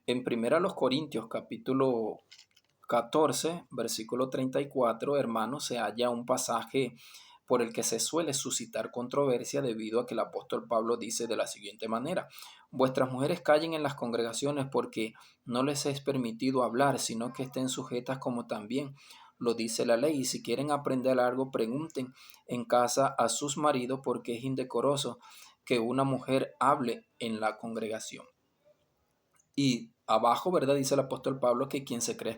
En primera a los Corintios, capítulo 14, versículo 34, hermanos, se halla un pasaje por el que se suele suscitar controversia debido a que el apóstol Pablo dice de la siguiente manera: vuestras mujeres callen en las congregaciones porque no les es permitido hablar, sino que estén sujetas como también lo dice la ley. Y si quieren aprender algo, pregunten en casa a sus maridos, porque es indecoroso que una mujer hable en la congregación. Y abajo, ¿verdad? Dice el apóstol Pablo que quien se crea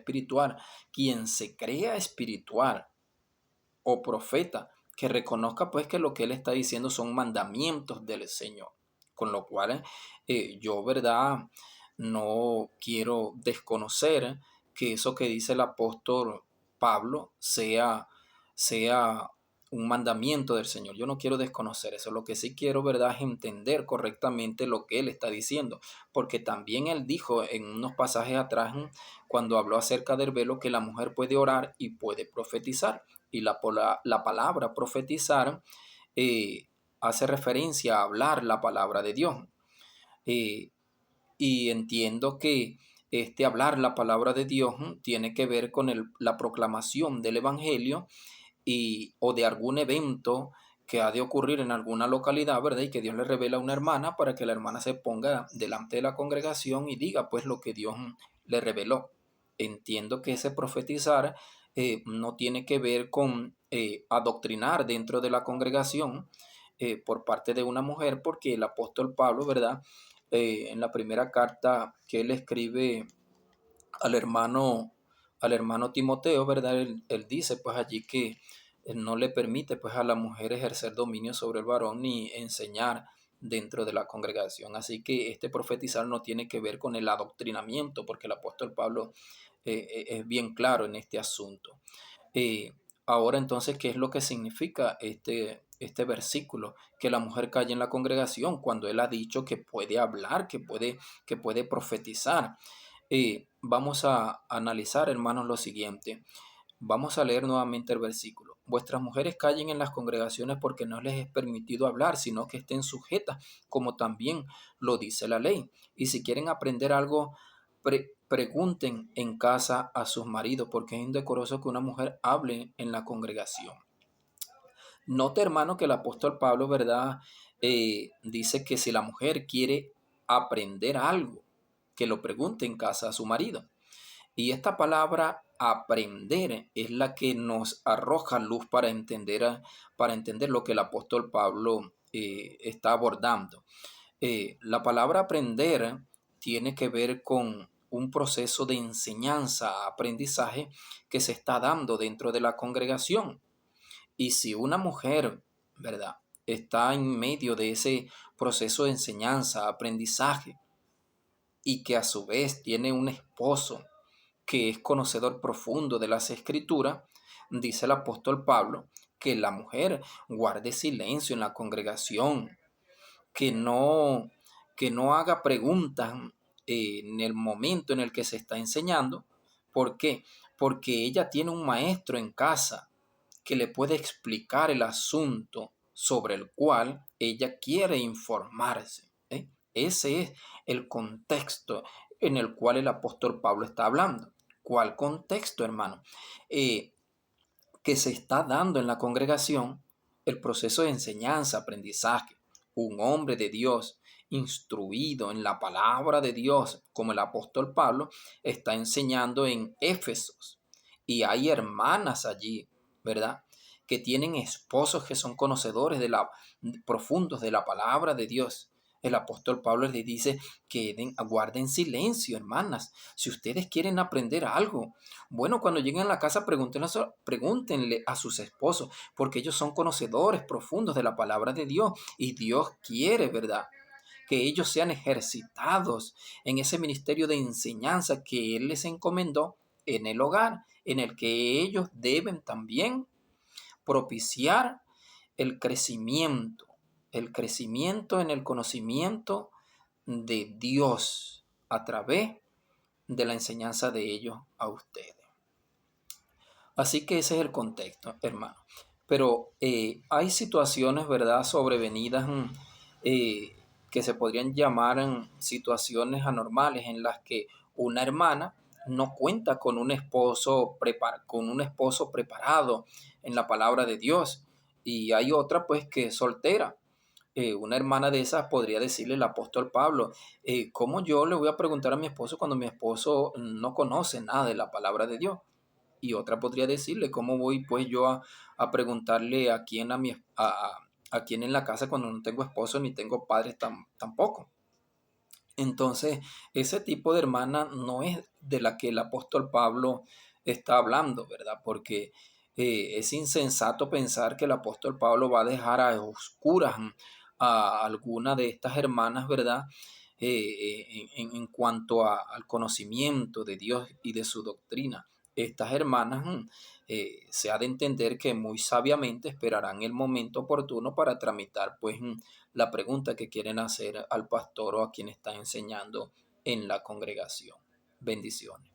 espiritual o profeta, que reconozca pues que lo que él está diciendo son mandamientos del Señor. Con lo cual yo, ¿verdad? No quiero desconocer que eso que dice el apóstol Pablo sea un mandamiento del Señor. Yo no quiero desconocer eso. Lo que sí quiero, ¿verdad?, es entender correctamente lo que él está diciendo. Porque también él dijo en unos pasajes atrás, cuando habló acerca del velo, que la mujer puede orar y puede profetizar. Y la palabra profetizar eh, hace referencia a hablar la palabra de Dios. Eh, y entiendo que este hablar la palabra de Dios tiene que ver con la proclamación del Evangelio o de algún evento que ha de ocurrir en alguna localidad, ¿verdad? Y que Dios le revela a una hermana para que la hermana se ponga delante de la congregación y diga pues lo que Dios le reveló. Entiendo que ese profetizar no tiene que ver con adoctrinar dentro de la congregación por parte de una mujer, porque el apóstol Pablo, ¿verdad? En la primera carta que él escribe al hermano, al hermano Timoteo, ¿verdad? Él dice pues allí que él no le permite pues a la mujer ejercer dominio sobre el varón ni enseñar dentro de la congregación. Así que este profetizar no tiene que ver con el adoctrinamiento, porque el apóstol Pablo es bien claro en este asunto. Eh, Ahora entonces, ¿qué es lo que significa este versículo? Que la mujer calle en la congregación cuando él ha dicho que puede hablar, que puede profetizar. Vamos a analizar, hermanos, lo siguiente. Vamos a leer nuevamente el versículo. Vuestras mujeres callen en las congregaciones porque no les es permitido hablar, sino que estén sujetas, como también lo dice la ley. Y si quieren aprender algo, pregunten en casa a sus maridos, porque es indecoroso que una mujer hable en la congregación. Note, hermano, que el apóstol Pablo, ¿verdad? Dice que si la mujer quiere aprender algo, que lo pregunte en casa a su marido. Y esta palabra aprender es la que nos arroja luz para entender lo que el apóstol Pablo está abordando. La palabra aprender tiene que ver con un proceso de enseñanza, aprendizaje que se está dando dentro de la congregación. Y si una mujer, ¿verdad?, está en medio de ese proceso de enseñanza, aprendizaje, y que a su vez tiene un esposo que es conocedor profundo de las escrituras, dice el apóstol Pablo que la mujer guarde silencio en la congregación, que no, que no haga preguntas en el momento en el que se está enseñando. ¿Por qué? Porque ella tiene un maestro en casa que le puede explicar el asunto sobre el cual ella quiere informarse. Ese es el contexto en el cual el apóstol Pablo está hablando. ¿Cuál contexto, hermano? Que se está dando en la congregación el proceso de enseñanza, aprendizaje. Un hombre de Dios instruido en la palabra de Dios, como el apóstol Pablo, está enseñando en Éfesos. Y hay hermanas allí, ¿verdad?, que tienen esposos que son conocedores profundos de la palabra de Dios. El apóstol Pablo les dice que guarden silencio, hermanas. Si ustedes quieren aprender algo, bueno, cuando lleguen a la casa pregúntenle a sus esposos, porque ellos son conocedores profundos de la palabra de Dios y Dios quiere, ¿verdad?, que ellos sean ejercitados en ese ministerio de enseñanza que Él les encomendó en el hogar, en el que ellos deben también propiciar el crecimiento, el crecimiento en el conocimiento de Dios a través de la enseñanza de ellos a ustedes. Así que ese es el contexto, hermano. Pero hay situaciones, ¿verdad?, sobrevenidas que se podrían llamar situaciones anormales en las que una hermana no cuenta con un esposo, con un esposo preparado en la palabra de Dios. Y hay otra pues que es soltera. Una hermana de esas podría decirle el apóstol Pablo, ¿cómo yo le voy a preguntar a mi esposo cuando mi esposo no conoce nada de la palabra de Dios? Y otra podría decirle, ¿cómo voy pues yo a preguntarle a quién, a quién en la casa cuando no tengo esposo ni tengo padres tampoco? Entonces, ese tipo de hermana no es de la que el apóstol Pablo está hablando, ¿verdad? Porque es insensato pensar que el apóstol Pablo va a dejar a oscuras a alguna de estas hermanas, ¿verdad? En cuanto al conocimiento de Dios y de su doctrina. Estas hermanas se ha de entender que muy sabiamente esperarán el momento oportuno para tramitar pues la pregunta que quieren hacer al pastor o a quien está enseñando en la congregación. Bendiciones.